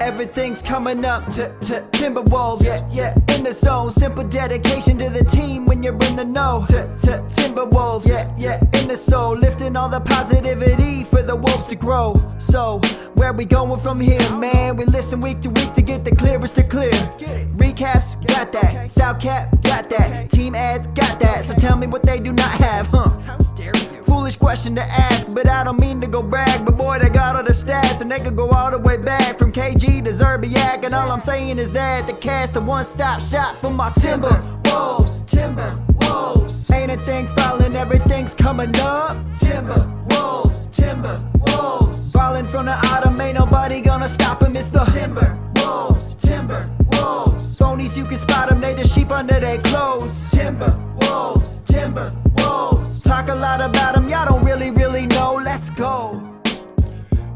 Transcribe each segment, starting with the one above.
Everything's coming up to Timberwolves. Yeah, in the zone. Simple dedication to the team when you're in the know. To Timberwolves. Yeah, in the soul. Lifting all the positivity for the Wolves to grow. So, where we going from here, man? We listen week to week to get the clearest to clear. Recaps, got that. Sound cap, got that. Team ads, got that. So tell me what they do not have, huh? How dare you? Foolish question to ask, but I don't mean to go brag. But boy, they got all the stats, and they could go all the way back from KG to Zerbiak. And all I'm saying is that the cast a one-stop shot for my Timberwolves. Timberwolves. Ain't a thing falling, everything's coming up. Timberwolves. Timberwolves. Falling from the autumn, ain't nobody gonna stop him. It's the Timberwolves. Timberwolves. Phonies, you can spot them, they the sheep under their clothes. Timberwolves. Timberwolves. Talk a lot about them, y'all don't really know. Let's go.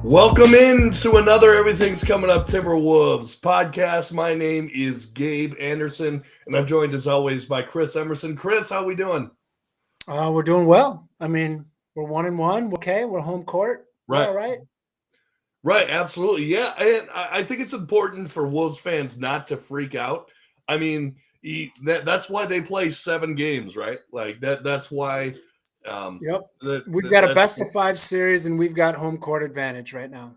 Welcome in to another Everything's Coming Up Timberwolves podcast. My name is Gabe Anderson, and I'm joined as always by Chris Emerson. Chris, how we doing? We're doing well. I mean, we're 1-1. Okay, we're home court. Right. All right. Right, absolutely. Yeah, and I think it's important for Wolves fans not to freak out. I mean, that's why they play 7 games, right? Like that's why. Yep. We've got a best of 5 series, and we've got home court advantage right now.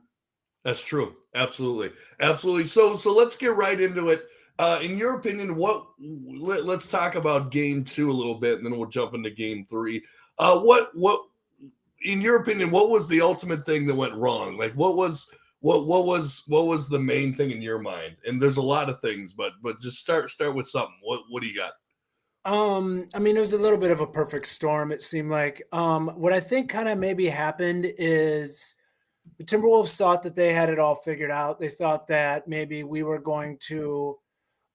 That's true. Absolutely. So let's get right into it. In your opinion, let's talk about game 2 a little bit, and then we'll jump into game 3. What in your opinion, what was the ultimate thing that went wrong? Like what was the main thing in your mind? And there's a lot of things, but just start with something. What do you got? I mean, it was a little bit of a perfect storm, it seemed like. What I think kind of maybe happened is the Timberwolves thought that they had it all figured out. They thought that maybe we were going to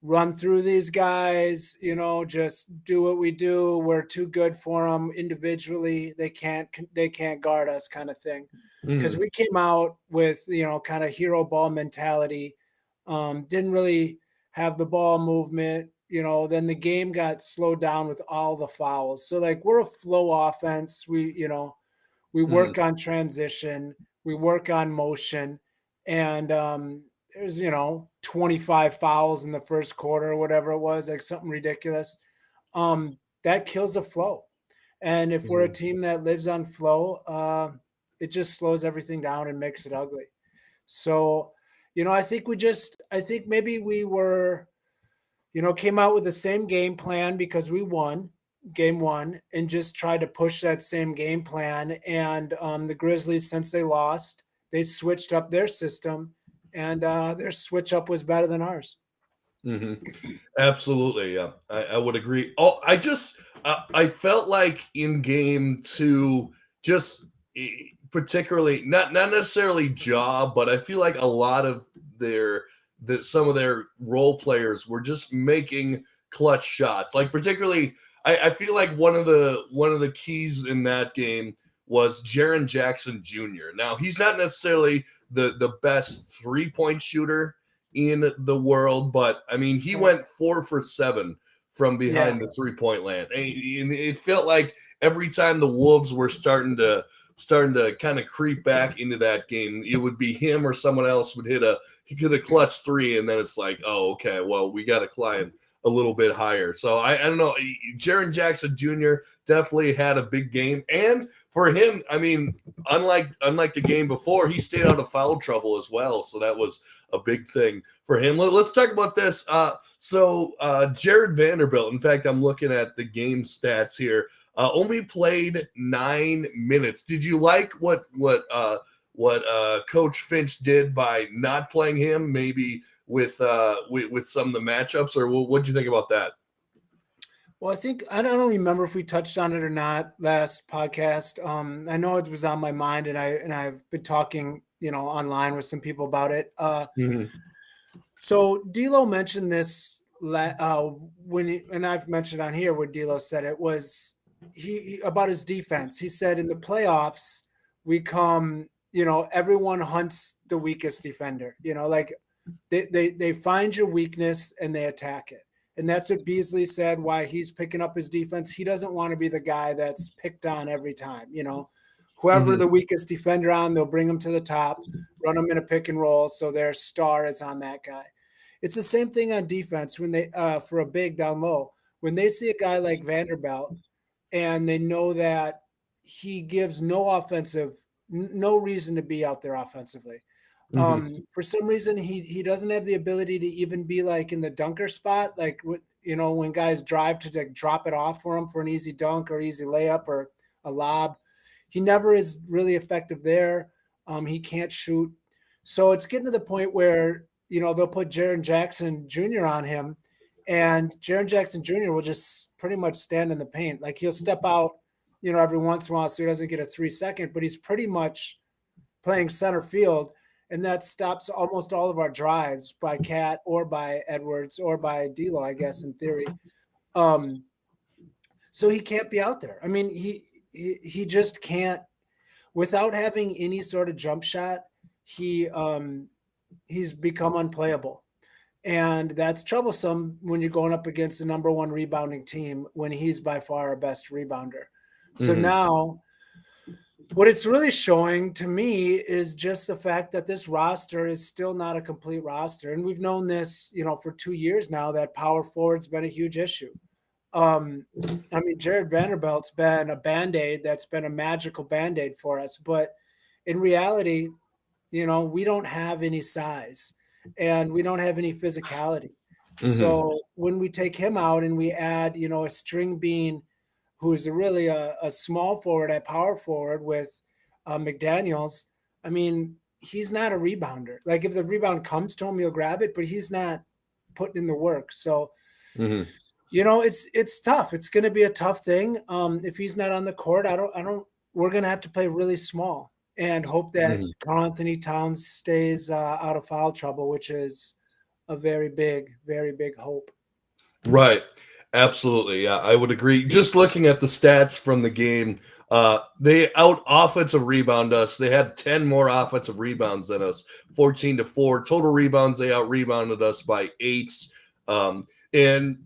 run through these guys, just do what we do. We're too good for them individually. They can't guard us, kind of thing. Because we came out with, kind of hero ball mentality. Didn't really have the ball movement. Then the game got slowed down with all the fouls. So like we're a flow offense. We work on transition, we work on motion, and there's 25 fouls in the first quarter or whatever it was, like something ridiculous. That kills the flow. And if we're a team that lives on flow, it just slows everything down and makes it ugly. So, I think maybe we were, came out with the same game plan because we won game 1 and just tried to push that same game plan. And the Grizzlies, since they lost, they switched up their system, and their switch up was better than ours. Absolutely. Yeah, I would agree. I felt like in game 2, just particularly not necessarily Ja, but I feel like a lot of some of their role players were just making clutch shots. Like particularly, I feel like one of the keys in that game was Jaren Jackson Jr. Now he's not necessarily the best 3-point shooter in the world, but I mean he went 4 for 7 from behind the 3-point land, and it felt like every time the Wolves were starting to kind of creep back into that game, it would be him or someone else would hit a clutch 3, and then it's like, oh, okay, well, we got to climb a little bit higher. So I don't know. Jaren Jackson Jr. definitely had a big game, and for him, I mean, unlike the game before, he stayed out of foul trouble as well. So that was a big thing for him. Let's talk about this. So Jared Vanderbilt. In fact, I'm looking at the game stats here. Only played 9 minutes. Did you like what Coach Finch did by not playing him? Maybe with some of the matchups, or what do you think about that? Well, I don't remember if we touched on it or not last podcast. I know it was on my mind, and I've been talking, online with some people about it. So D'Lo mentioned this and I've mentioned on here what D'Lo said. It was he about his defense. He said in the playoffs we come, everyone hunts the weakest defender. Like they find your weakness and they attack it. And that's what Beasley said, why he's picking up his defense. He doesn't want to be the guy that's picked on every time. Whoever the weakest defender on, they'll bring them to the top, run them in a pick and roll, so their star is on that guy. It's the same thing on defense when they for a big down low. When they see a guy like Vanderbilt and they know that he gives no reason to be out there offensively. For some reason, he doesn't have the ability to even be like in the dunker spot, like when guys drive to like drop it off for him for an easy dunk or easy layup or a lob. He never is really effective there. He can't shoot, so it's getting to the point where they'll put Jaren Jackson Jr. on him, and Jaren Jackson Jr. will just pretty much stand in the paint. Like he'll step out, every once in a while so he doesn't get a 3-second, but he's pretty much playing center field. And that stops almost all of our drives by Cat or by Edwards or by D'Lo, I guess, in theory. So he can't be out there. I mean, he just can't, without having any sort of jump shot. He's become unplayable, and that's troublesome when you're going up against the number one rebounding team when he's by far our best rebounder. So now, what it's really showing to me is just the fact that this roster is still not a complete roster. And we've known this, for 2 years now, that power forward's been a huge issue. Jared Vanderbilt's been a Band-Aid that's been a magical Band-Aid for us. But in reality, we don't have any size and we don't have any physicality. So when we take him out and we add, a string bean who is really a small forward at power forward with McDaniels, I mean, he's not a rebounder. Like if the rebound comes to him, he'll grab it, but he's not putting in the work. So, it's tough. It's going to be a tough thing. If he's not on the court, we're going to have to play really small and hope that Karl Anthony Towns stays out of foul trouble, which is a very big hope. Right. Absolutely. Yeah, I would agree. Just looking at the stats from the game, they out offensive rebound us. They had 10 more offensive rebounds than us, 14-4. Total rebounds, they out rebounded us by 8. And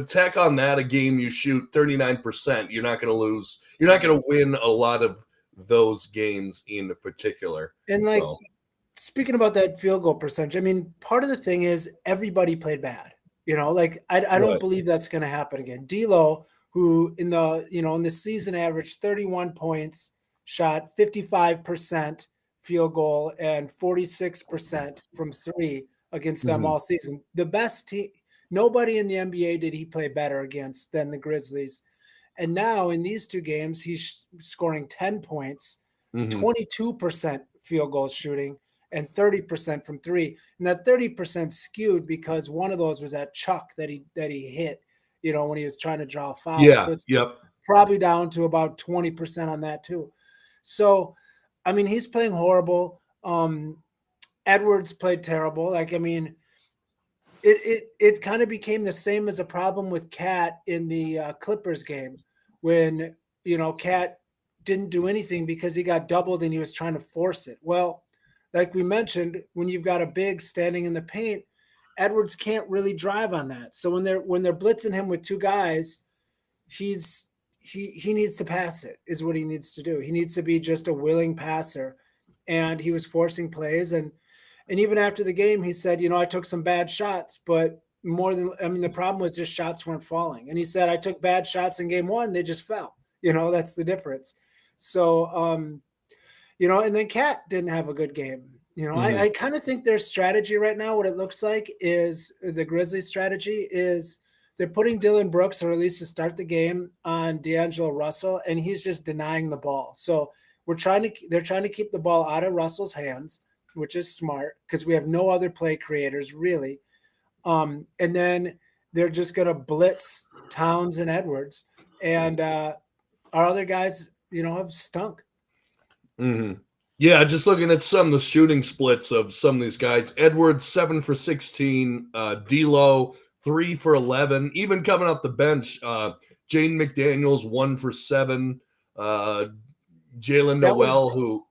tack on that a game you shoot 39%. You're not going to lose. You're not going to win a lot of those games in particular. And speaking about that field goal percentage, I mean, part of the thing is everybody played bad. I don't believe that's going to happen again. D'Lo, who in the season averaged 31 points, shot 55% field goal and 46% from 3 against them all season. The best team, nobody in the NBA did he play better against than the Grizzlies. And now in these 2 games, he's scoring 10 points, 22% field goal shooting, and 30% from 3. And that 30% skewed because one of those was that chuck that he hit, when he was trying to draw a foul. Yeah. So it's probably down to about 20% on that too. So, I mean, he's playing horrible. Edwards played terrible. It kind of became the same as a problem with Cat in the Clippers game when, Cat didn't do anything because he got doubled and he was trying to force it. Well, like we mentioned, when you've got a big standing in the paint, Edwards can't really drive on that. So when they're blitzing him with 2 guys, he needs to pass it is what he needs to do. He needs to be just a willing passer. And he was forcing plays. And even after the game, he said, I took some bad shots, but the problem was just shots weren't falling. And he said, I took bad shots in game 1. They just fell. That's the difference. So, and then Cat didn't have a good game. I kind of think their strategy right now, what it looks like is the Grizzlies strategy is they're putting Dylan Brooks, or at least to start the game, on D'Angelo Russell, and he's just denying the ball. So they're trying to keep the ball out of Russell's hands, which is smart because we have no other play creators really. And then they're just going to blitz Towns and Edwards, and our other guys, have stunk. Yeah, just looking at some of the shooting splits of some of these guys. Edwards 7 for 16, D'Lo 3 for 11. Even coming off the bench, Jaden McDaniels 1 for 7. Jalen Noel,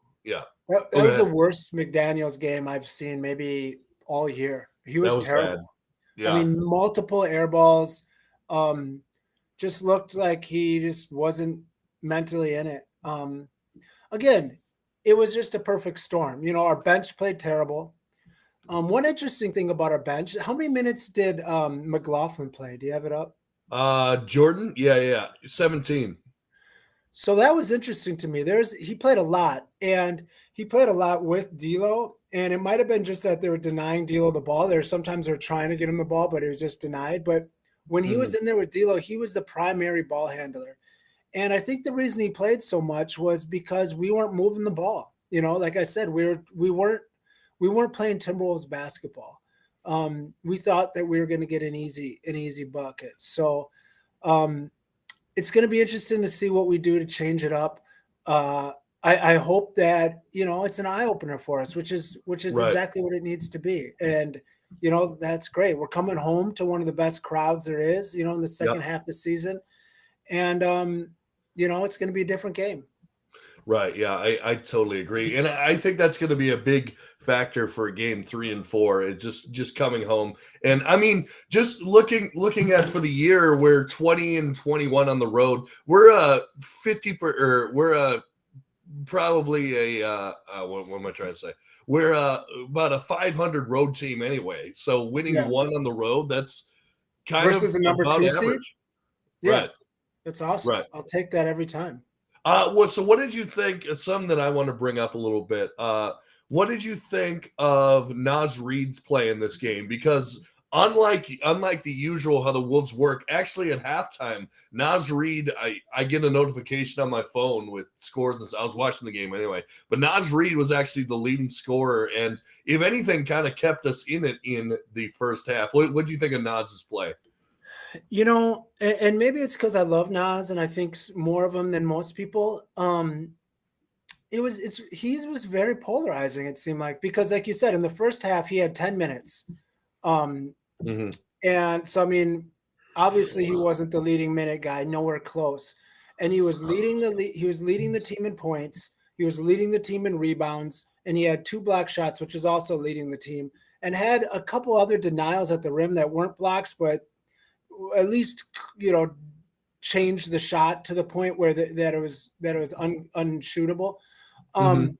that was the worst McDaniels game I've seen maybe all year. He was terrible. Bad. Yeah. I mean, multiple air balls. Just looked like he just wasn't mentally in it. again, it was just a perfect storm. Our bench played terrible. One interesting thing about our bench, how many minutes did McLaughlin play? Do you have it up? Jordan, yeah, 17. So that was interesting to me. He played a lot, and he played a lot with D'Lo, and it might have been just that they were denying D'Lo the ball. Sometimes they're trying to get him the ball, but it was just denied. But when he was in there with D'Lo, he was the primary ball handler, and I think the reason he played so much was because we weren't moving the ball. Like I said, we weren't playing Timberwolves basketball. We thought that we were going to get an easy bucket. So. It's going to be interesting to see what we do to change it up. I hope that it's an eye opener for us, which is Right. exactly what it needs to be. And that's great. We're coming home to one of the best crowds there is. In the second Yep. half of the season, and it's going to be a different game. Right. Yeah, I totally agree. And I think that's going to be a big factor for game 3 and 4. It's just coming home. And I mean, just looking at for the year, we're 20 and 21 on the road. We're a 50 or we're a probably what am I trying to say? We're about a 500 road team anyway. So winning Yeah. one on the road, that's kind Versus of the number about 2 seed. average. Yeah, Right. that's awesome. Right. I'll take that every time. So what did you think? Something that I want to bring up a little bit. What did you think of Naz Reid's play in this game? Because unlike the usual how the Wolves work, actually at halftime, Naz Reid, I get a notification on my phone with scores. I was watching the game anyway, but Naz Reid was actually the leading scorer, and if anything, kind of kept us in it in the first half. What do you think of Naz's play? And maybe it's because I love Nas and I think more of him than most people. He was very polarizing. It seemed like because, like you said, in the first half he had 10 minutes, um, Mm-hmm. and so I mean, obviously he wasn't the leading minute guy, nowhere close, and he was leading the team in points, he was leading the team in rebounds, and he had 2 block shots, which is also leading the team, and had a couple other denials at the rim that weren't blocks, but at least changed the shot to the point where that it was unshootable. Mm-hmm.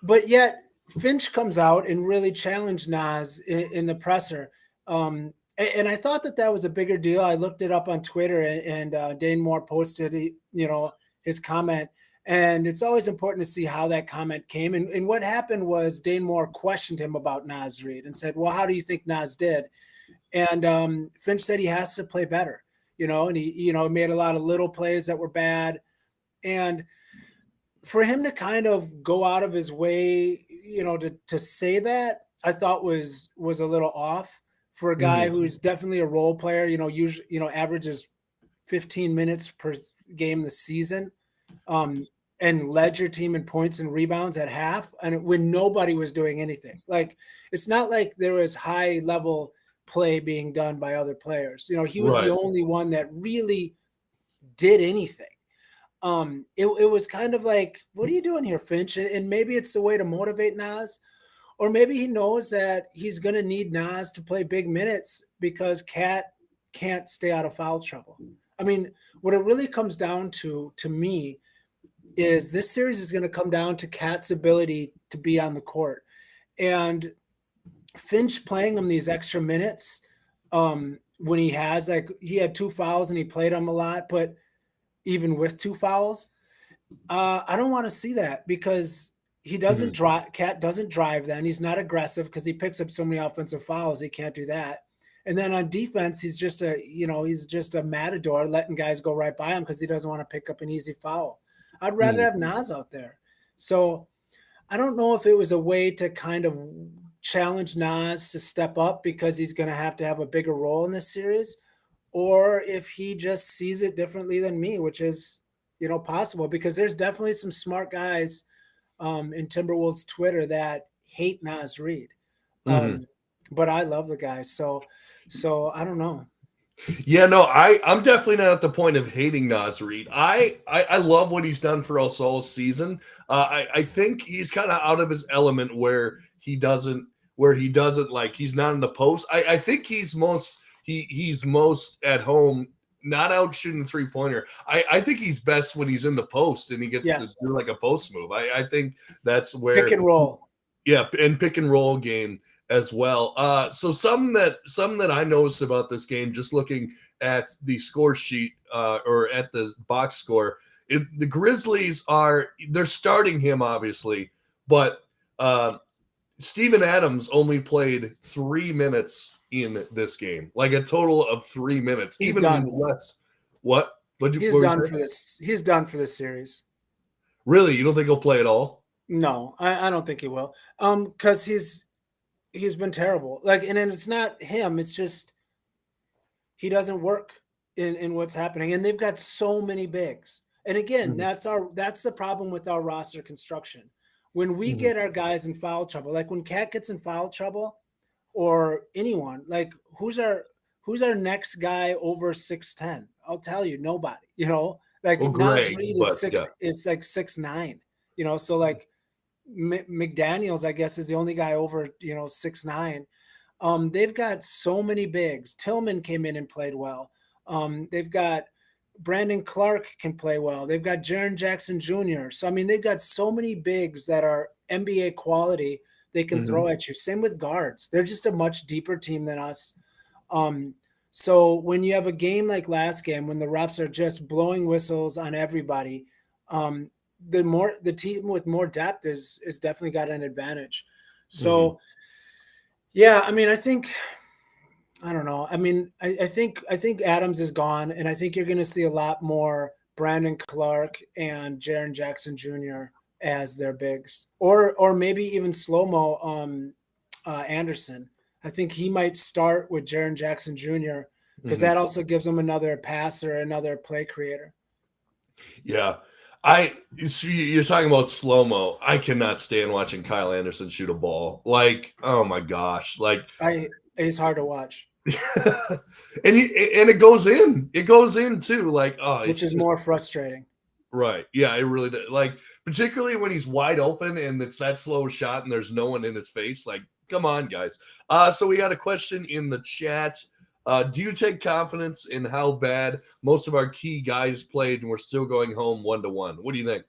But yet Finch comes out and really challenged Nas in the presser. And I thought that was a bigger deal. I looked it up on Twitter, and Dane Moore posted his comment. And it's always important to see how that comment came. And what happened was Dane Moore questioned him about Nas Reid and said, well, how do you think Nas did? And Finch said he has to play better, and he made a lot of little plays that were bad. And for him to kind of go out of his way, to say that, I thought was a little off for a guy Mm-hmm. who's definitely a role player, usually, averages 15 minutes per game this season, and led your team in points and rebounds at half, and when nobody was doing anything. Like, it's not like there was high level play being done by other players. He was the Right. only one that really did anything. It was kind of like, what are you doing here, Finch? And maybe it's the way to motivate Nas, or maybe he knows that he's going to need Nas to play big minutes because Cat can't stay out of foul trouble. I mean, what it really comes down to me, is this series is going to come down to Cat's ability to be on the court. And Finch playing him these extra minutes, when he had 2 fouls and he played him a lot, but even with 2 fouls, I don't want to see that because he doesn't drive. Cat doesn't drive. Then he's not aggressive because he picks up so many offensive fouls. He can't do that. And then on defense, he's just a matador, letting guys go right by him because he doesn't want to pick up an easy foul. I'd rather have Nas out there. So I don't know if it was a way to kind of challenge Nas to step up because he's going to have a bigger role in this series, or if he just sees it differently than me, which is, possible, because there's definitely some smart guys in Timberwolves Twitter that hate Nas Reid. Mm-hmm. But I love the guy. So I don't know. Yeah, no, I'm definitely not at the point of hating Nas Reid. I love what he's done for us all season. I think he's kind of out of his element where he doesn't like he's not in the post. I think he's most at home not out shooting 3-pointer. I think he's best when he's in the post and he gets to do like a post move. I think that's where pick and roll. Yeah, and pick and roll game as well. So something that I noticed about this game, just looking at the score sheet or at the box score, the Grizzlies they're starting him obviously, but Steven Adams only played 3 minutes in this game, like a total of 3 minutes. He's even done. less. What? He's done for this. He's done for this series. Really? You don't think he'll play at all? No, I don't think he will. Because he's been terrible. Like, and it's not him. It's just he doesn't work in what's happening. And they've got so many bigs. And again, that's the problem with our roster construction. When we get our guys in foul trouble, like when Cat gets in foul trouble, or anyone, like who's our next guy over 6'10"? I'll tell you, nobody. You know, like Nas Reed is like 6'9". You know, so like McDaniels, I guess, is the only guy over 6'9". They've got so many bigs. Tillman came in and played well. They've got Brandon Clark can play well. They've got Jaren Jackson Jr. So, I mean, they've got so many bigs that are NBA quality they can throw at you. Same with guards. They're just a much deeper team than us. So when you have a game like last game, when the refs are just blowing whistles on everybody, the team with more depth is definitely got an advantage. So, yeah, I mean, I don't know. I mean, I think Adams is gone, and I think you're going to see a lot more Brandon Clark and Jaren Jackson Jr. as their bigs, or maybe even slow-mo Anderson. I think he might start with Jaren Jackson Jr. because that also gives him another passer, another play creator. Yeah. You're talking about slow-mo. I cannot stand watching Kyle Anderson shoot a ball. Like, oh my gosh. Like it's hard to watch. and it goes in. It goes in too. Like, which is more frustrating. Right. Yeah, it really does. Like, particularly when he's wide open and it's that slow shot and there's no one in his face. Like, come on, guys. So we got a question in the chat. Do you take confidence in how bad most of our key guys played and we're still going home 1-1? What do you think?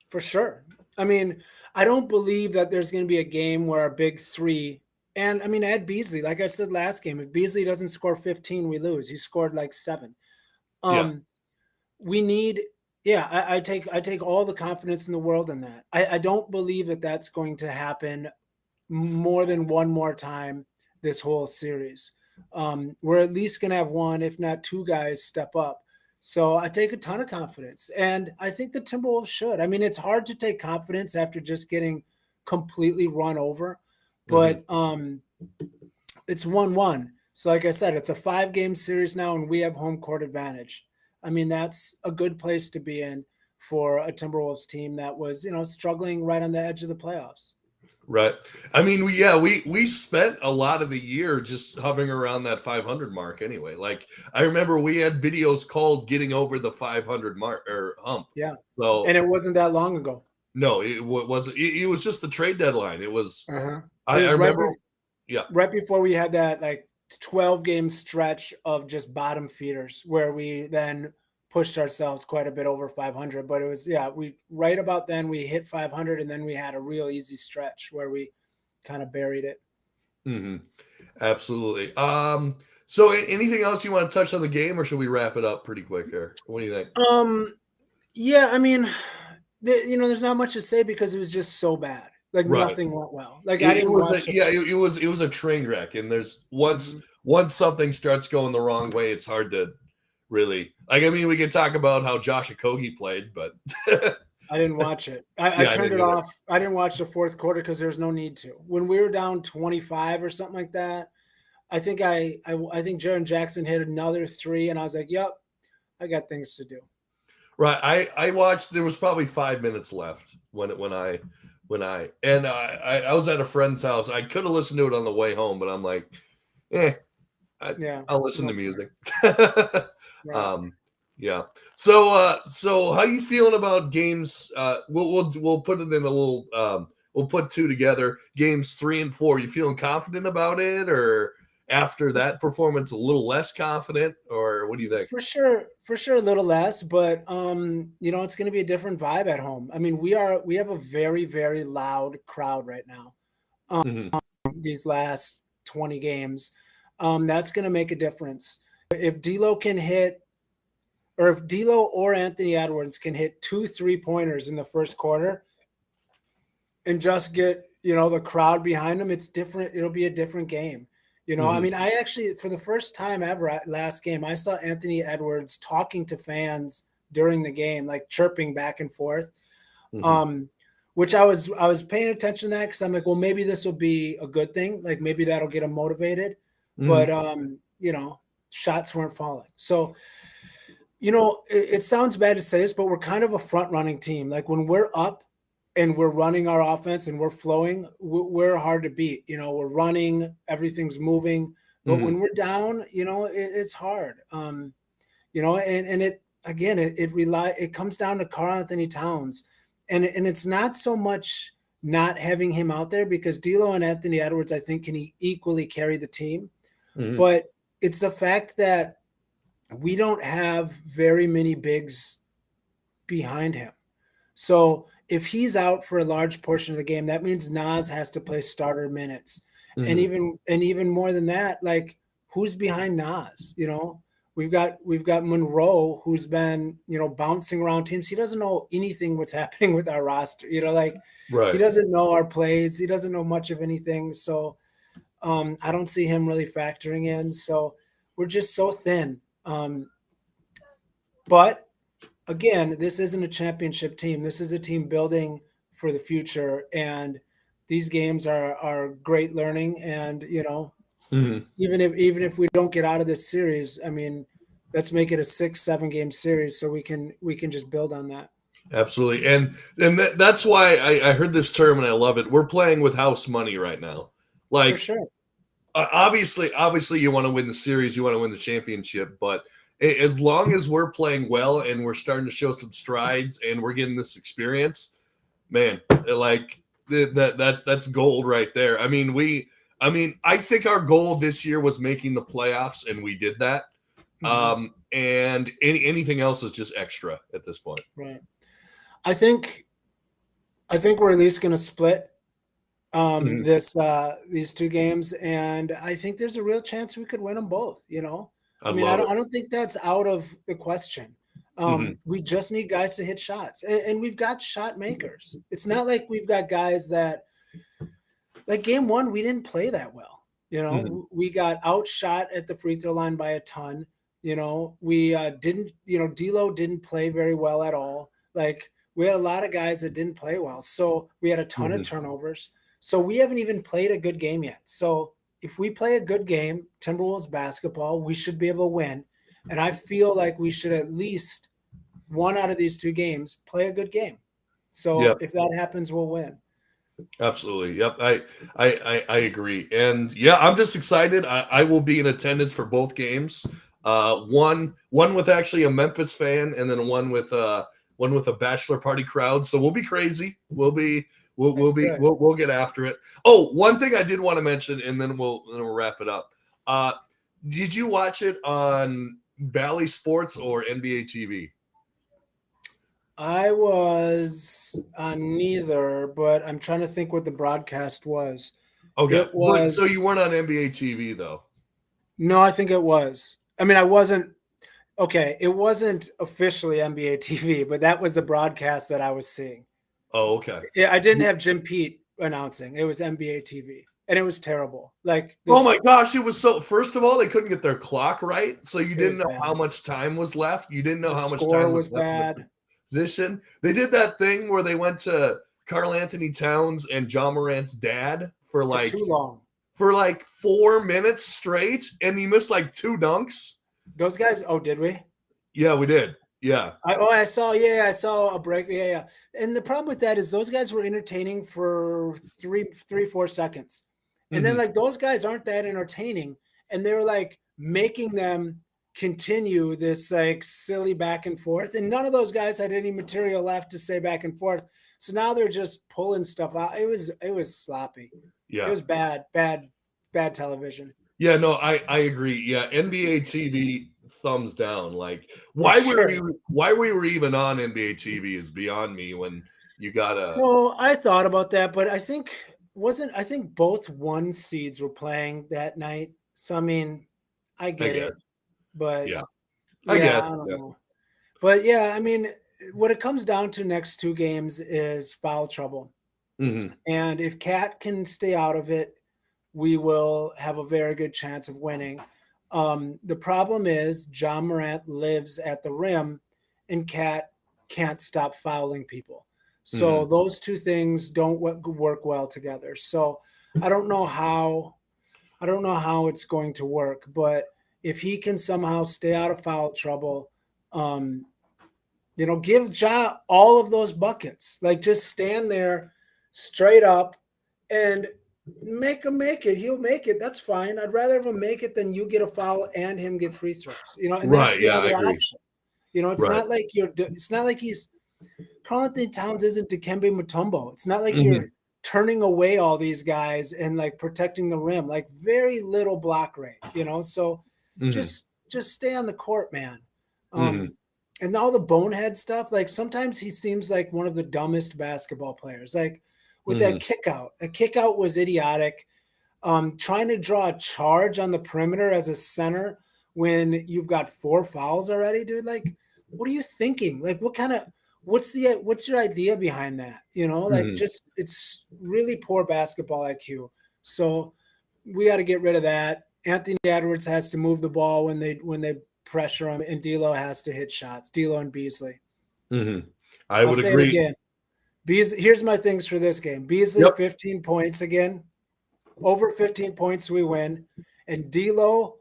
For sure. I mean, I don't believe that there's going to be a game where our big three, and I mean, Ed Beasley, like I said last game, if Beasley doesn't score 15, we lose. He scored like 7. We need, I take all the confidence in the world in that. I don't believe that that's going to happen more than one more time this whole series. We're at least going to have one, if not 2 guys step up. So I take a ton of confidence, and I think the Timberwolves should. I mean, it's hard to take confidence after just getting completely run over, but it's 1-1. So like I said, it's a 5-game series now, and we have home court advantage. I mean, that's a good place to be in for a Timberwolves team that was, struggling right on the edge of the playoffs. Right. I mean, we spent a lot of the year just hovering around that 500 mark anyway. Like, I remember we had videos called getting over the 500 mark or hump. Yeah. So, and it wasn't that long ago. No, it wasn't. It was just the trade deadline. It was. I remember. Yeah. Right before we had that like 12-game stretch of just bottom feeders where we then pushed ourselves quite a bit over 500, but it was, we right about then we hit 500, and then we had a real easy stretch where we kind of buried it. Absolutely. So anything else you want to touch on the game, or should we wrap it up pretty quick here? What do you think? Yeah, I mean, there's not much to say because it was just so bad. Like nothing went well. Like I didn't watch. It was a train wreck, and there's once something starts going the wrong way, it's hard to really, like, I mean, we could talk about how Josh Okogie played, but I didn't watch it. I turned it off. I didn't watch the fourth quarter because there's no need to. When we were down 25 or something like that, I think Jaren Jackson hit another 3, and I was like, "Yep, I got things to do." Right. I watched. There was probably 5 minutes left when I was at a friend's house. I could have listened to it on the way home, but I'm like, I'll listen to music. Right. Yeah. So how you feeling about games? We'll put it in a little. We'll put 2 together. Games 3 and 4. You feeling confident about it, or after that performance a little less confident, or what do you think? For sure, a little less, but it's going to be a different vibe at home. I mean, we have a very, very loud crowd right now. Mhm. These last 20 games, that's going to make a difference. If D'Lo can hit, or if D'Lo or Anthony Edwards can hit 2 3-pointers in the first quarter, and just get the crowd behind them, it's different. It'll be a different game. I Mhm. mean, I actually, for the first time ever at last game, I saw Anthony Edwards talking to fans during the game, like chirping back and forth. Mhm. Um, which I was paying attention to that because I'm like, well, maybe this will be a good thing. Like maybe that'll get him motivated. But Mhm. shots weren't falling. So it sounds bad to say this, but we're kind of a front running team. Like when we're up and we're running our offense and we're flowing, we're hard to beat. We're running, everything's moving. But Mhm. when we're down, it's hard. And it again, it comes down to Karl Anthony Towns, and it's not so much not having him out there because D'Lo and Anthony Edwards, I think, can equally carry the team, Mhm. but it's the fact that we don't have very many bigs behind him. So if he's out for a large portion of the game, that means Nas has to play starter minutes. And Mhm. even more than that, like who's behind Nas? We've got Monroe who's been, bouncing around teams. He doesn't know anything what's happening with our roster. Like he Right. doesn't know our plays. He doesn't know much of anything. So I don't see him really factoring in. So we're just so thin. But again, this isn't a championship team. This is a team building for the future, and these games are great learning. And Mhm. even if we don't get out of this series, I mean, let's make it a 6-7 game series so we can just build on that. Absolutely. And that's why I heard this term and I love it. We're playing with house money right now. For Like sure. obviously you want to win the series, you want to win the championship, but as long as we're playing well and we're starting to show some strides and we're getting this experience, man, like that's gold right there. I think our goal this year was making the playoffs and we did that. Mhm. And anything else is just extra at this point. Right. I think I think we're at least going to split Mhm. this these two games, and I think there's a real chance we could win them both. I I mean, I love don't it. I don't think that's out of the question. Mhm. We just need guys to hit shots, and we've got shot makers. It's not like we've got guys that like game one we didn't play that well. Mhm. We got outshot at the free throw line by a ton. We didn't. D'Lo didn't play very well at all. Like we had a lot of guys that didn't play well, so we had a ton of Mhm. turnovers. So we haven't even played a good game yet. So if we play a good game, Timberwolves basketball, we should be able to win. And I feel like we should at least one out of these two games play a good game. So Yep, if that happens, we'll win. absolutely. Yep, I agree. And yeah, I'm just excited. I will be in attendance for both games. One with actually a Memphis fan, and then one with a bachelor party crowd. So we'll be crazy. That's good. We'll get after it. Oh, one thing I did want to mention, and then we'll wrap it up. Uh, did you watch it on Bally Sports or NBA TV? I was on neither, but I'm trying to think what the broadcast was. Okay, It but so was you weren't on NBA TV though. no, I think it was. I mean, I wasn't okay. It wasn't officially NBA TV, but that was the broadcast that I was seeing. Oh, okay. Yeah, I didn't have Jim Pete announcing. It was NBA TV, and it was terrible. Like Oh my this, gosh, it was so first of all, they couldn't get their clock right, so you it didn't was know how bad. much time was left. You didn't know The how much score time was was left in the bad position. They did that thing where they went to Carl Anthony Towns and John Morant's dad for too long. for like 4 minutes straight, and he missed like two dunks. Those guys. Oh, did we? Yeah, we did. Yeah. I saw. Yeah, I saw a break. Yeah, yeah. And the problem with that is those guys were entertaining for 4 seconds, and then Mhm. like those guys aren't that entertaining, and they were like making them continue this like silly back and forth, and none of those guys had any material left to say back and forth. So now they're just pulling stuff out. It was sloppy. It Yeah. was bad television. Yeah, no, I agree. Yeah, NBA TV thumbs down. Like For sure. why we were even on NBA TV is beyond me when you gotta So I thought about that, but I think both one seeds were playing that night. So I mean, I I get guess. it, but Yeah. I yeah, guess. I don't Yeah. know. But yeah, I mean, what it comes down to next two games is foul trouble. Hmm. And if Cat can stay out of it, we will have a very good chance of winning. The problem is John Morant lives at the rim, and Cat can't stop fouling people. So Hmm. those two things don't work well together. So I don't know how I don't know how it's going to work, but if he can somehow stay out of foul trouble, um, give Ja all of those buckets. Like just stand there straight up and make him make it. He'll make it. That's fine. I'd rather have him make it than you get a foul and him get free throws. And that's Right. the Yeah, I other agree. option. It's Right. not like it's not like he's Karl Anthony Towns isn't Dikembe Mutombo. It's not like Hmm. you're turning away all these guys and like protecting the rim. Like very little block rate. So Hmm. just stay on the court, man. Hmm. Um, and all the bonehead stuff, like sometimes he seems like one of the dumbest basketball players. Like with that Hmm. kick out was idiotic. Trying to draw a charge on the perimeter as a center when you've got 4 fouls already, dude. Like, what are you thinking? Like, what's your idea behind that? Like Hmm. just it's really poor basketball IQ. So we got to get rid of that. Anthony Edwards has to move the ball when they pressure him, and D'Lo has to hit shots. D'Lo and Beasley. Hmm. I I'll would say it agree. again. Here's my things for this game. Beasley Yep. 15 points again. Over 15 points we win, and D'Lo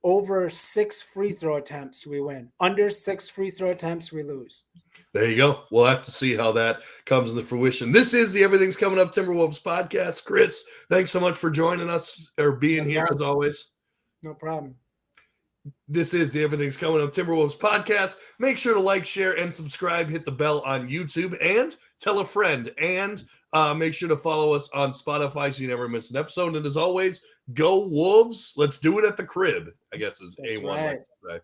over 6 free throw attempts we win. Under 6 free throw attempts we lose. There you go. We'll have to see how that comes into fruition. This is the Everything's Coming Up Timberwolves podcast. Chris, thanks so much for joining us or being No here as problem. always. No problem. This is the Everything's Coming Up Timberwolves podcast. Make sure to like, share, and subscribe. Hit the bell on YouTube and tell a friend. And make sure to follow us on Spotify so you never miss an episode. And as always, go Wolves. Let's do it at the crib, I guess is That's A1 right. like to say.